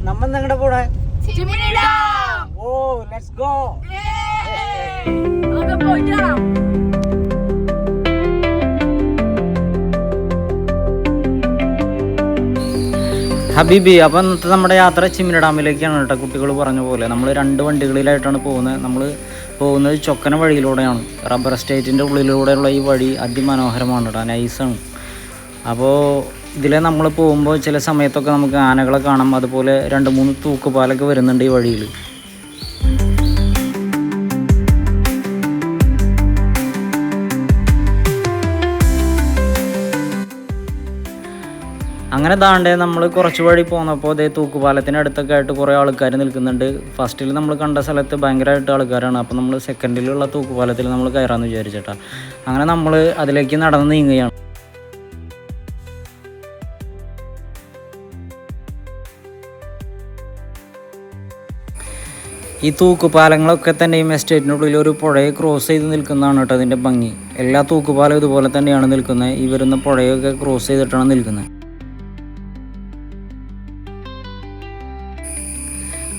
നമ്മ എങ്ങടെ പോണേ? ഓ let's go. ഹബീബി, അപ്പം ഇന്നത്തെ നമ്മുടെ യാത്ര ചിമ്മിനി ഡാമിലേക്കാണ് കേട്ടോ. കുട്ടികൾ പറഞ്ഞ പോലെ നമ്മൾ 2 വണ്ടികളിലായിട്ടാണ് പോകുന്നത്. നമ്മൾ പോകുന്നത് ചൊക്കന വഴിയിലൂടെയാണ്. റബ്ബർ എസ്റ്റേറ്റിൻ്റെ ഉള്ളിലൂടെയുള്ള ഈ വഴി അതിമനോഹരമാണ് കേട്ടോ, നൈസാണ്. അപ്പോൾ ഇതിൽ നമ്മൾ പോകുമ്പോൾ ചില സമയത്തൊക്കെ നമുക്ക് ആനകളെ കാണാം. അതുപോലെ 2-3 തൂക്കുപാലൊക്കെ വരുന്നുണ്ട് ഈ വഴിയിൽ. അങ്ങനെ താണ്ടേ നമ്മൾ കുറച്ച് വഴി പോന്നപ്പോൾ അതേ തൂക്കുപാലത്തിന് അടുത്തൊക്കെ ആയിട്ട് കുറേ ആൾക്കാർ നിൽക്കുന്നുണ്ട്. ഫസ്റ്റിൽ നമ്മൾ കണ്ട സ്ഥലത്ത് ഭയങ്കരമായിട്ട് ആൾക്കാരാണ്. അപ്പോൾ നമ്മൾ സെക്കൻഡിലുള്ള തൂക്കുപാലത്തിൽ നമ്മൾ കയറാമെന്ന് വിചാരിച്ചിട്ടാ. അങ്ങനെ നമ്മൾ അതിലേക്ക് നടന്ന് നീങ്ങുകയാണ്. ഈ തൂക്കുപാലങ്ങളൊക്കെ തന്നെയും എസ്റ്റേറ്റിൻ്റെ ഉള്ളിൽ ഒരു പുഴയെ ക്രോസ് ചെയ്ത് നിൽക്കുന്നതാണ് കേട്ടോ അതിൻ്റെ ഭംഗി. എല്ലാ തൂക്കുപാലം ഇതുപോലെ തന്നെയാണ് നിൽക്കുന്നത്. ഈ വരുന്ന പുഴയൊക്കെ ക്രോസ് ചെയ്തിട്ടാണ് നിൽക്കുന്നത്.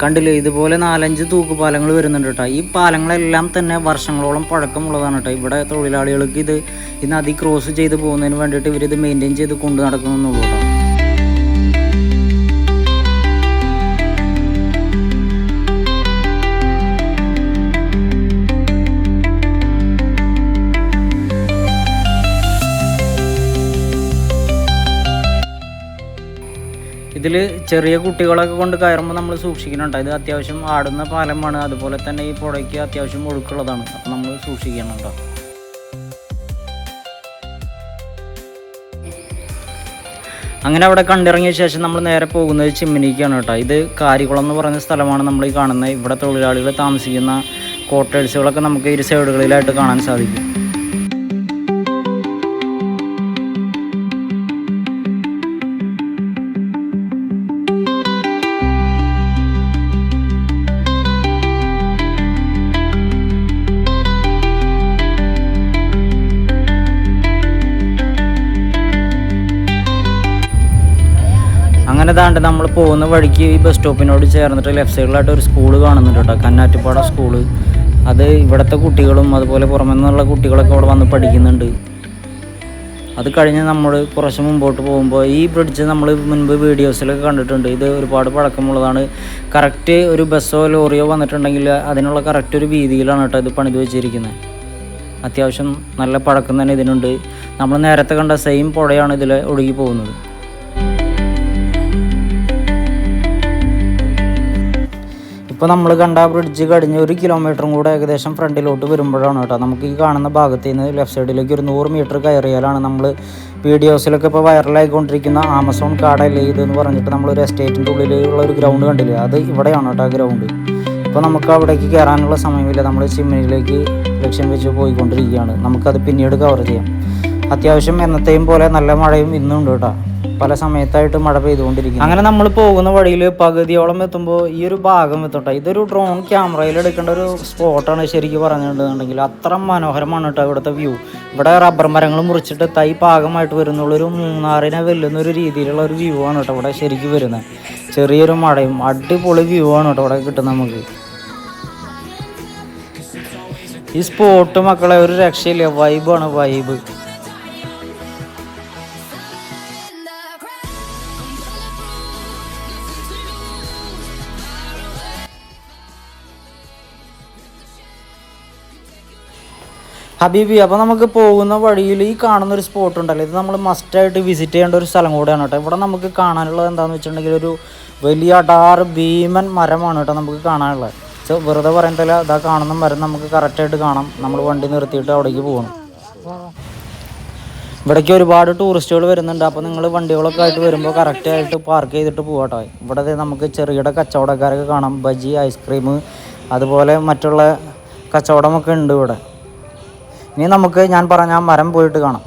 കണ്ടില്ലേ, ഇതുപോലെ 4-5 തൂക്കുപാലങ്ങൾ വരുന്നുണ്ട് കേട്ടോ. ഈ പാലങ്ങളെല്ലാം തന്നെ വർഷങ്ങളോളം പഴക്കമുള്ളതാണ് കേട്ടോ. ഇവിടെ തൊഴിലാളികൾക്ക് ഈ നദി ക്രോസ് ചെയ്ത് പോകുന്നതിന് വേണ്ടിയിട്ട് ഇവരിത് മെയിൻറ്റെയിൻ ചെയ്ത് കൊണ്ടു നടക്കുന്നുള്ളൂ കേട്ടോ. ഇതിൽ ചെറിയ കുട്ടികളൊക്കെ കൊണ്ട് കയറുമ്പോൾ നമ്മൾ സൂക്ഷിക്കുന്നുണ്ട്. ഇത് അത്യാവശ്യം ആടുന്ന പാലമാണ്. അതുപോലെ തന്നെ ഈ പുഴയ്ക്ക് അത്യാവശ്യം ഒഴുക്കുള്ളതാണ്. അപ്പോൾ നമ്മൾ സൂക്ഷിക്കുന്നുണ്ടോ. അങ്ങനെ അവിടെ കണ്ടിറങ്ങിയ ശേഷം നമ്മൾ നേരെ പോകുന്നത് ചിമ്മിനിക്കാണ് കേട്ടോ. ഇത് കാരികുളം എന്ന് പറയുന്ന സ്ഥലമാണ് നമ്മൾ ഈ കാണുന്നത്. ഇവിടെ തൊഴിലാളികൾ താമസിക്കുന്ന ക്വാർട്ടേഴ്സുകളൊക്കെ നമുക്ക് ഇരു സൈഡുകളിലായിട്ട് കാണാൻ സാധിക്കും. അങ്ങനെ താണ്ട് നമ്മൾ പോകുന്ന വഴിക്ക് ഈ ബസ് സ്റ്റോപ്പിനോട് ചേർന്നിട്ട് ലെഫ്റ്റ് സൈഡിലായിട്ട് ഒരു സ്കൂൾ കാണുന്നുണ്ട് കേട്ടോ, കന്നാറ്റുപാട സ്കൂള്. അത് ഇവിടുത്തെ കുട്ടികളും അതുപോലെ പുറമെ നിന്നുള്ള കുട്ടികളൊക്കെ അവിടെ വന്ന് പഠിക്കുന്നുണ്ട്. അത് കഴിഞ്ഞ് നമ്മൾ കുറച്ച് മുമ്പോട്ട് പോകുമ്പോൾ ഈ ബ്രിഡ്ജ് നമ്മൾ മുൻപ് വീഡിയോസിലൊക്കെ കണ്ടിട്ടുണ്ട്. ഇത് ഒരുപാട് പഴക്കമുള്ളതാണ്. കറക്റ്റ് ഒരു ബസ്സോ ലോറിയോ വന്നിട്ടുണ്ടെങ്കിൽ അതിനുള്ള കറക്റ്റ് ഒരു വീതിയിലാണ് കേട്ടോ ഇത് പണിത് വെച്ചിരിക്കുന്നത്. അത്യാവശ്യം നല്ല പഴക്കം തന്നെ ഇതിനുണ്ട്. നമ്മൾ നേരത്തെ കണ്ട സെയിം പുഴയാണ് ഇതിൽ ഒഴുകി പോകുന്നത്. ഇപ്പോൾ നമ്മൾ കണ്ട ബ്രിഡ്ജ് കഴിഞ്ഞ് 1 കിലോമീറ്ററും കൂടെ ഏകദേശം ഫ്രണ്ടിലോട്ട് വരുമ്പോഴാണ് കേട്ടോ നമുക്ക് ഈ കാണുന്ന ഭാഗത്ത് നിന്ന് ലെഫ്റ്റ് സൈഡിലേക്ക് ഒരു 100 മീറ്റർ കയറിയാലാണ് നമ്മൾ വീഡിയോസിലൊക്കെ ഇപ്പോൾ വൈറലായിക്കൊണ്ടിരിക്കുന്ന ആമസോൺ കാടല്ലേ ഇതെന്ന് പറഞ്ഞിട്ട് നമ്മളൊരു എസ്റ്റേറ്റിൻ്റെ ഉള്ളിലുള്ള ഒരു ഗ്രൗണ്ട് കണ്ടില്ലേ, അത് ഇവിടെയാണ് കേട്ടോ ആ ഗ്രൗണ്ട്. ഇപ്പോൾ നമുക്ക് അവിടേക്ക് കയറാനുള്ള സമയമില്ല. നമ്മൾ ചിമ്മിനിയിലേക്ക് ലക്ഷ്യം വെച്ച് പോയിക്കൊണ്ടിരിക്കുകയാണ്. നമുക്കത് പിന്നീട് കവർ ചെയ്യാം. അത്യാവശ്യം എന്നത്തെയും പോലെ നല്ല മഴയും ഇന്നുണ്ട് കേട്ടോ. പല സമയത്തായിട്ട് മഴ പെയ്തുകൊണ്ടിരിക്കും. അങ്ങനെ നമ്മൾ പോകുന്ന വഴിയിൽ പകുതിയോളം എത്തുമ്പോൾ ഈ ഒരു ഭാഗം എത്തട്ടെ. ഇതൊരു ഡ്രോൺ ക്യാമറയിൽ എടുക്കേണ്ട ഒരു സ്പോട്ടാണ് ശരിക്കും പറഞ്ഞിട്ടുണ്ടെങ്കിൽ. അത്ര മനോഹരമാണ് കേട്ടോ ഇവിടുത്തെ വ്യൂ. ഇവിടെ റബ്ബർ മരങ്ങൾ മുറിച്ചിട്ട് തൈ പാകമായിട്ട് വരുന്നുള്ളൊരു മൂന്നാറിനെ വെല്ലുന്നൊരു രീതിയിലുള്ള ഒരു വ്യൂ ആണ് കേട്ടോ ഇവിടെ ശരിക്കും വരുന്നത്. ചെറിയൊരു മഴയും അടിപൊളി വ്യൂ ആണ് കേട്ടോ ഇവിടെ കിട്ടുന്നത് നമുക്ക്. ഈ സ്പോട്ട് മക്കളെ ഒരു രക്ഷയില്ല, വൈബാണ് വൈബ്. ഹബീബി, അപ്പോൾ നമുക്ക് പോകുന്ന വഴിയിൽ ഈ കാണുന്നൊരു സ്പോട്ട് ഉണ്ടല്ലോ, ഇത് നമ്മൾ മസ്റ്റായിട്ട് വിസിറ്റ് ചെയ്യേണ്ട ഒരു സ്ഥലം കൂടെയാണ് കേട്ടോ. ഇവിടെ നമുക്ക് കാണാനുള്ളത് എന്താണെന്ന് വെച്ചിട്ടുണ്ടെങ്കിൽ ഒരു വലിയ അടാറ് ഭീമൻ മരമാണ് കേട്ടോ നമുക്ക് കാണാനുള്ളത്. വെറുതെ പറയുന്നില്ല, അതാ കാണുന്ന മരം നമുക്ക് കറക്റ്റായിട്ട് കാണാം. നമ്മൾ വണ്ടി നിർത്തിയിട്ട് അവിടേക്ക് പോകണം. ഇവിടേക്ക് ഒരുപാട് ടൂറിസ്റ്റുകൾ വരുന്നുണ്ട്. അപ്പോൾ നിങ്ങൾ വണ്ടികളൊക്കെ ആയിട്ട് വരുമ്പോൾ കറക്റ്റായിട്ട് പാർക്ക് ചെയ്തിട്ട് പോകാട്ടോ. ഇവിടെ നമുക്ക് ചെറുകിട കച്ചവടക്കാരൊക്കെ കാണാം. ബജി, ഐസ്ക്രീം, അതുപോലെ മറ്റുള്ള കച്ചവടമൊക്കെ ഉണ്ട് ഇവിടെ. ഇനി നമുക്ക് ഞാൻ പറഞ്ഞ ആ മരം പോയിട്ട് കാണാം.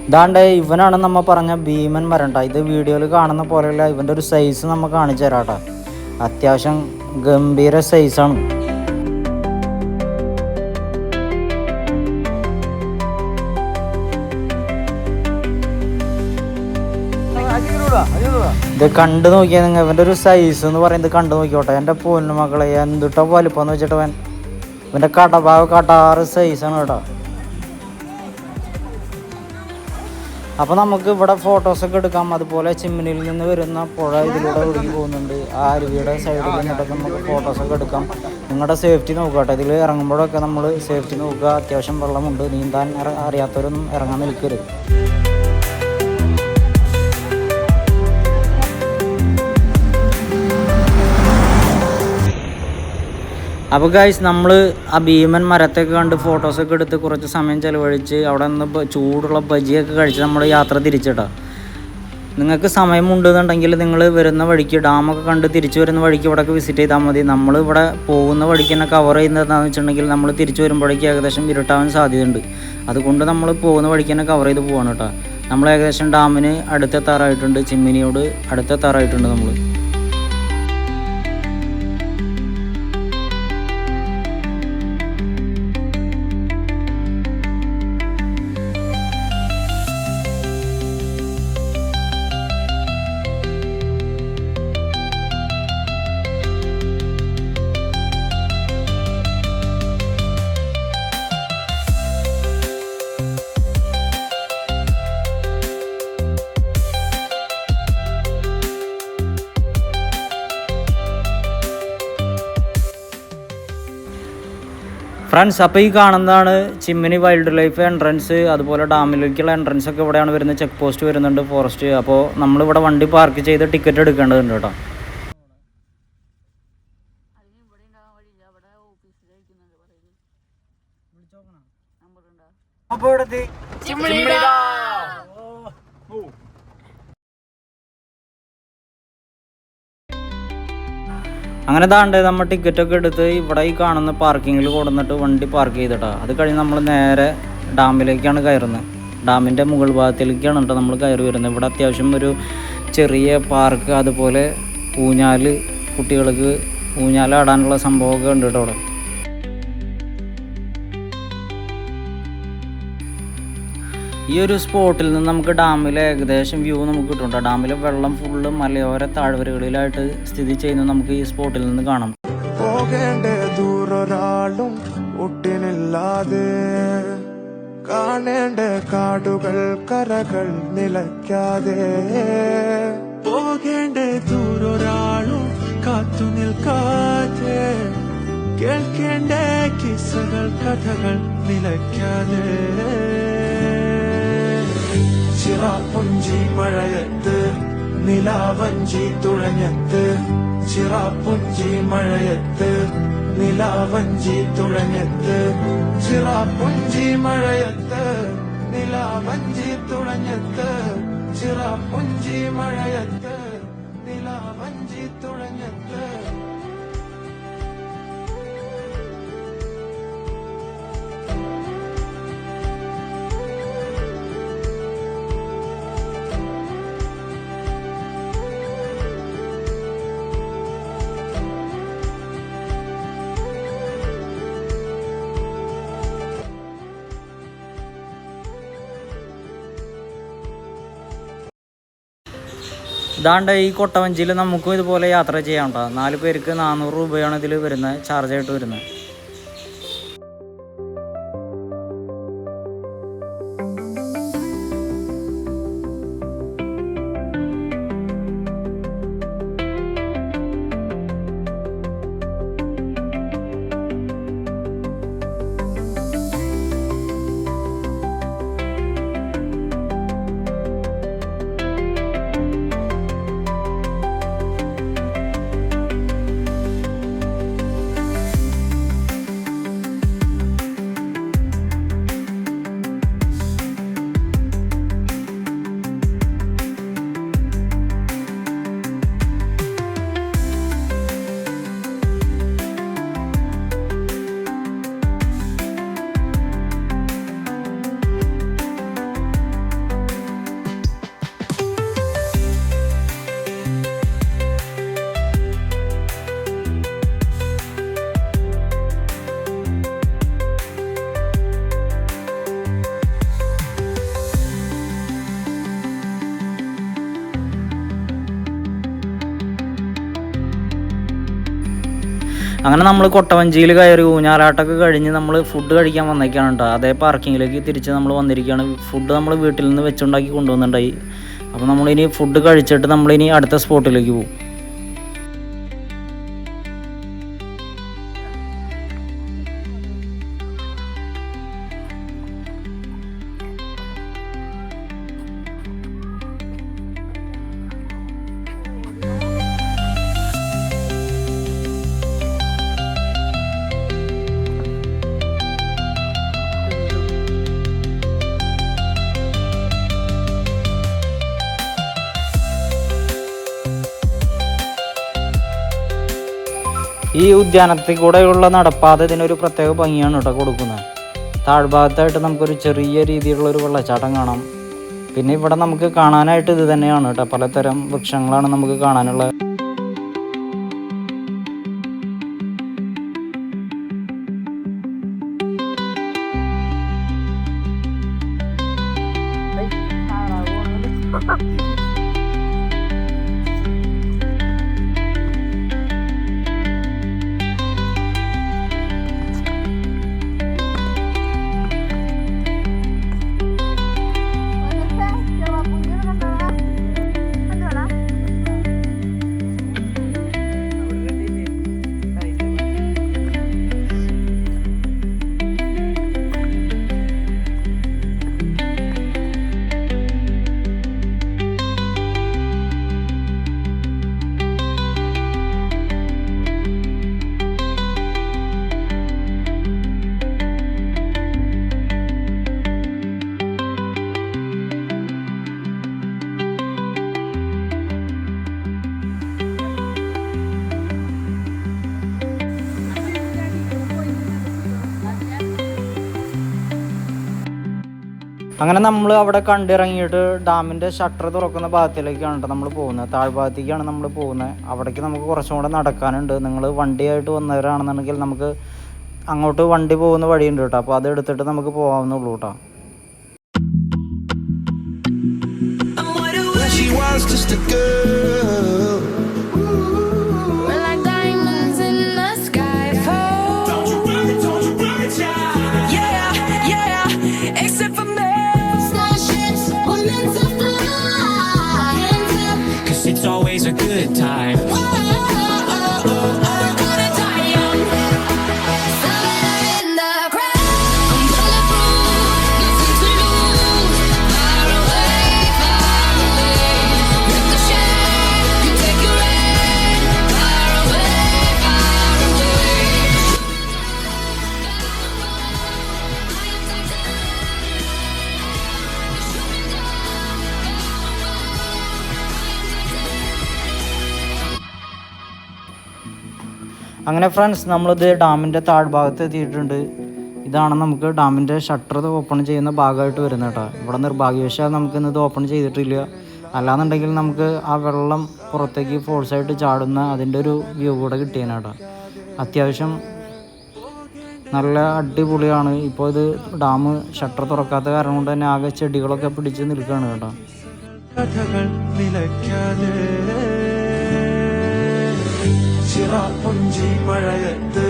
ഇതാണ്ട് ഇവനാണ് നമ്മൾ പറഞ്ഞ ഭീമൻ മരം കേട്ടോ. ഇത് വീഡിയോയിൽ കാണുന്ന പോലെയല്ല, ഇവൻ്റെ ഒരു സൈസ് നമ്മൾ കാണിച്ചു തരാം കേട്ടോ. അത്യാവശ്യം ഗംഭീര സൈസാണ്. ഇത് കണ്ടു നോക്കിയാൽ നിങ്ങൾ ഇവൻ്റെ ഒരു സൈസ് എന്ന് പറയുന്നത് കണ്ടു നോക്കിയോട്ടെ. എൻ്റെ പൊന്നു മക്കളെ എന്തുട്ടോ വലിപ്പം എന്ന് വെച്ചിട്ട് ഇവൻ്റെ കടഭാഗം കടാറ് സൈസാണ് കേട്ടോ. അപ്പോൾ നമുക്ക് ഇവിടെ ഫോട്ടോസൊക്കെ എടുക്കാം. അതുപോലെ ചിമ്മിനിയിൽ നിന്ന് വരുന്ന പുഴ ഇതിലൂടെ ഒഴുകി പോകുന്നുണ്ട്. ആ അരുവിയുടെ സൈഡിൽ നിന്നിട്ടൊക്കെ നമുക്ക് ഫോട്ടോസൊക്കെ എടുക്കാം. നിങ്ങളുടെ സേഫ്റ്റി നോക്കട്ടെ. ഇതിൽ ഇറങ്ങുമ്പോഴൊക്കെ നമ്മൾ സേഫ്റ്റി നോക്കുക. അത്യാവശ്യം വെള്ളമുണ്ട്. നീന്താൻ അറിയാത്തവരൊന്നും ഇറങ്ങാൻ നിൽക്കരുത്. അപ്പോൾ ഗൈസ് നമ്മൾ ആ ഭീമൻ മരത്തൊക്കെ കണ്ട് ഫോട്ടോസൊക്കെ എടുത്ത് കുറച്ച് സമയം ചിലവഴിച്ച് അവിടെ നിന്ന് ചൂടുള്ള ബജിയൊക്കെ കഴിച്ച് നമ്മൾ യാത്ര തിരിച്ചിട്ടാ. നിങ്ങൾക്ക് സമയമുണ്ടെന്നുണ്ടെങ്കിൽ നിങ്ങൾ വരുന്ന വഴിക്ക് ഡാമൊക്കെ കണ്ട് തിരിച്ചു വരുന്ന വഴിക്ക് ഇവിടെയൊക്കെ വിസിറ്റ് ചെയ്താൽ മതി. നമ്മൾ ഇവിടെ പോകുന്ന വഴിക്ക് തന്നെ കവർ ചെയ്യുന്നതെന്ന് വെച്ചിട്ടുണ്ടെങ്കിൽ നമ്മൾ തിരിച്ചു വരുമ്പോഴേക്ക് ഏകദേശം ഇരുട്ടാവാൻ സാധ്യതയുണ്ട്. അതുകൊണ്ട് നമ്മൾ പോകുന്ന വഴിക്ക് തന്നെ കവർ ചെയ്ത് പോവാണ് കേട്ടോ. നമ്മൾ ഏകദേശം ഡാമിന് അടുത്തെത്താറായിട്ടുണ്ട്. ചിമ്മിനിയോട് അടുത്തെത്താറായിട്ടുണ്ട് നമ്മൾ. ഫ്രണ്ട്സ്, അപ്പോൾ ഈ കാണുന്നതാണ് ചിമ്മിനി വൈൽഡ് ലൈഫ് എൻട്രൻസ്. അതുപോലെ ഡാമിലേക്കുള്ള എൻട്രൻസ് ഒക്കെ ഇവിടെയാണ് വരുന്നത്. ചെക്ക് പോസ്റ്റ് വരുന്നുണ്ട്, ഫോറസ്റ്റ്. അപ്പോൾ നമ്മളിവിടെ വണ്ടി പാർക്ക് ചെയ്ത് ടിക്കറ്റ് എടുക്കേണ്ടതുണ്ട് കേട്ടോ. അങ്ങനെ താണ്ട് നമ്മൾ ടിക്കറ്റൊക്കെ എടുത്ത് ഇവിടെ ഈ കാണുന്ന പാർക്കിങ്ങിൽ കൊടുന്നിട്ട് വണ്ടി പാർക്ക് ചെയ്തിട്ടാ. അത് കഴിഞ്ഞ് നമ്മൾ നേരെ ഡാമിലേക്കാണ് കയറുന്നത്. ഡാമിൻ്റെ മുകൾ ഭാഗത്തിലേക്കാണ് കേട്ടോ നമ്മൾ കയറി വരുന്നത്. ഇവിടെ അത്യാവശ്യം ഒരു ചെറിയ പാർക്ക്, അതുപോലെ ഊഞ്ഞാൽ, കുട്ടികൾക്ക് ഊഞ്ഞാലാടാനുള്ള സംഭവമൊക്കെ ഉണ്ട് കേട്ടോ അവിടെ. ഈ ഒരു സ്പോട്ടിൽ നിന്ന് നമുക്ക് ഡാമിലെ ഏകദേശം വ്യൂ നമുക്ക് കിട്ടുന്നുണ്ട്. ഡാമിലെ വെള്ളം ഫുള്ള് മലയോര താഴ്വരകളിലായിട്ട് സ്ഥിതി ചെയ്യുന്നത് നമുക്ക് ഈ സ്പോട്ടിൽ നിന്ന് കാണാം. പോകേണ്ട ദൂരൊരാളും ഒട്ടിനില്ലാതെ, കാണേണ്ട കാടുകൾ കരകൾ നിലയ്ക്കാതെ, പോകേണ്ട ദൂരൊരാളും കാത്തു നിൽക്കാതെ, കേൾക്കേണ്ട കിസ്സകൾ കഥകൾ നിലയ്ക്കാതെ, ചിറാപ്പുഞ്ചി മഴയത്ത് നിലാവഞ്ചി തുഴഞ്ഞത്ത്, ചിറാപ്പുഞ്ചി മഴയത്ത് നിലാവഞ്ചി തുഴഞ്ഞത്ത്, ചിറാപ്പുഞ്ചി മഴയത്ത് നിലാവഞ്ചി തുഴഞ്ഞത്ത്, ചിറാപ്പുഞ്ചി മഴയത്ത് നിലാവഞ്ചി തുഴഞ്ഞത്ത്. ഇതാണ്ട് ഈ കൊട്ടവഞ്ചിയിൽ നമുക്കും ഇതുപോലെ യാത്ര ചെയ്യാം കേട്ടോ. 4 പേർക്ക് 400 രൂപയാണ് ഇതിൽ വരുന്നത്, ചാർജായിട്ട് വരുന്നത്. അങ്ങനെ നമ്മൾ കൊട്ടവഞ്ചിയിൽ കയറി ഊഞ്ഞാലാട്ടൊക്കെ കഴിഞ്ഞ് നമ്മൾ ഫുഡ് കഴിക്കാൻ വന്നേക്കാണ് കേട്ടോ. അതേ പാർക്കിങ്ങിലേക്ക് തിരിച്ച് നമ്മൾ വന്നിരിക്കുകയാണ്. ഫുഡ് നമ്മൾ വീട്ടിൽ നിന്ന് വെച്ചുണ്ടാക്കി കൊണ്ടുവന്നിട്ടുണ്ടായി. അപ്പോൾ നമ്മളിനി ഫുഡ് കഴിച്ചിട്ട് നമ്മളിനി അടുത്ത സ്പോട്ടിലേക്ക് പോകും. ഈ ഉദ്യാനത്തിൽ കൂടെയുള്ള നടപ്പാത ഇതിനൊരു പ്രത്യേക ഭംഗിയാണ് കേട്ടോ കൊടുക്കുന്നത്. താഴ്ഭാഗത്തായിട്ട് നമുക്കൊരു ചെറിയ രീതിയിലുള്ളൊരു വെള്ളച്ചാട്ടം കാണാം. പിന്നെ ഇവിടെ നമുക്ക് കാണാനായിട്ട് ഇത് തന്നെയാണ് കേട്ടോ, പലതരം വൃക്ഷങ്ങളാണ് നമുക്ക് കാണാനുള്ളത്. അങ്ങനെ നമ്മൾ അവിടെ കണ്ടിറങ്ങിയിട്ട് ഡാമിൻ്റെ ഷട്ടർ തുറക്കുന്ന ഭാഗത്തിലേക്കാണ് കേട്ടോ നമ്മൾ പോകുന്നത്. താഴ്ഭാഗത്തേക്കാണ് നമ്മൾ പോകുന്നത്. അവിടേക്ക് നമുക്ക് കുറച്ചും കൂടെ നടക്കാനുണ്ട്. നിങ്ങൾ വണ്ടിയായിട്ട് വന്നവരാണെന്നുണ്ടെങ്കിൽ നമുക്ക് അങ്ങോട്ട് വണ്ടി പോകുന്ന വഴിയുണ്ട് കേട്ടോ. അപ്പോൾ അത് എടുത്തിട്ട് നമുക്ക് പോകാവുന്നുള്ളൂ കേട്ടോ. It's always a good time. അങ്ങനെ ഫ്രണ്ട്സ്, നമ്മളിത് ഡാമിൻ്റെ താഴ്ഭാഗത്ത് എത്തിയിട്ടുണ്ട്. ഇതാണ് നമുക്ക് ഡാമിൻ്റെ ഷട്ടർ ഓപ്പൺ ചെയ്യുന്ന ഭാഗമായിട്ട് വരുന്നത് കേട്ടോ. ഇവിടെ നിർഭാഗ്യവശാൽ നമുക്കിന്നത് ഓപ്പൺ ചെയ്തിട്ടില്ല. അല്ലാന്നുണ്ടെങ്കിൽ നമുക്ക് ആ വെള്ളം പുറത്തേക്ക് ഫോഴ്സായിട്ട് ചാടുന്ന അതിൻ്റെ ഒരു വ്യൂ കൂടെ കിട്ടിയേനെ കേട്ടോ. അത്യാവശ്യം നല്ല അടിപൊളിയാണ്. ഇപ്പോൾ ഇത് ഡാം ഷട്ടർ തുറക്കാത്ത കാരണം കൊണ്ട് തന്നെ ആകെ ചെടികളൊക്കെ പിടിച്ച് നിൽക്കുകയാണ് കേട്ടോ. ചിറാപ്പുഞ്ചി മഴയത്ത്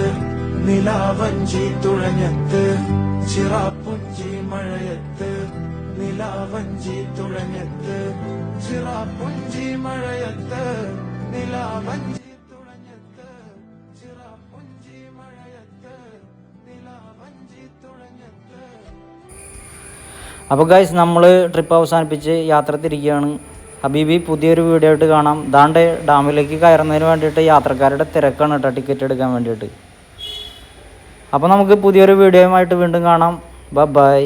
നിലാവഞ്ചി തുഴഞ്ഞത്ത്, ചിറാപ്പുഞ്ചി മഴയത്ത് നിലാവഞ്ചി തുഴഞ്ഞത്ത്, ചിറാപ്പുഞ്ചി മഴയത്ത് നിലാവഞ്ചി തുഴഞ്ഞത്ത്, ചിറാപ്പുഞ്ചി മഴയത്ത് നിലാവഞ്ചി തുഴഞ്ഞത്ത്. അപ്പോൾ ഗൈസ്, നമ്മൾ ട്രിപ്പ് അവസാനിപ്പിച്ച് യാത്ര തിരിക്കുകയാണ്. ഹബീബി പുതിയൊരു വീഡിയോ ആയിട്ട് കാണാം. ദാണ്ടെ ഡാമിലേക്ക് കയറുന്നതിന് വേണ്ടിയിട്ട് യാത്രക്കാരുടെ തിരക്കാണ് കേട്ടോ ടിക്കറ്റ് എടുക്കാൻ വേണ്ടിയിട്ട്. അപ്പോൾ നമുക്ക് പുതിയൊരു വീഡിയോയുമായിട്ട് വീണ്ടും കാണാം. ബൈ.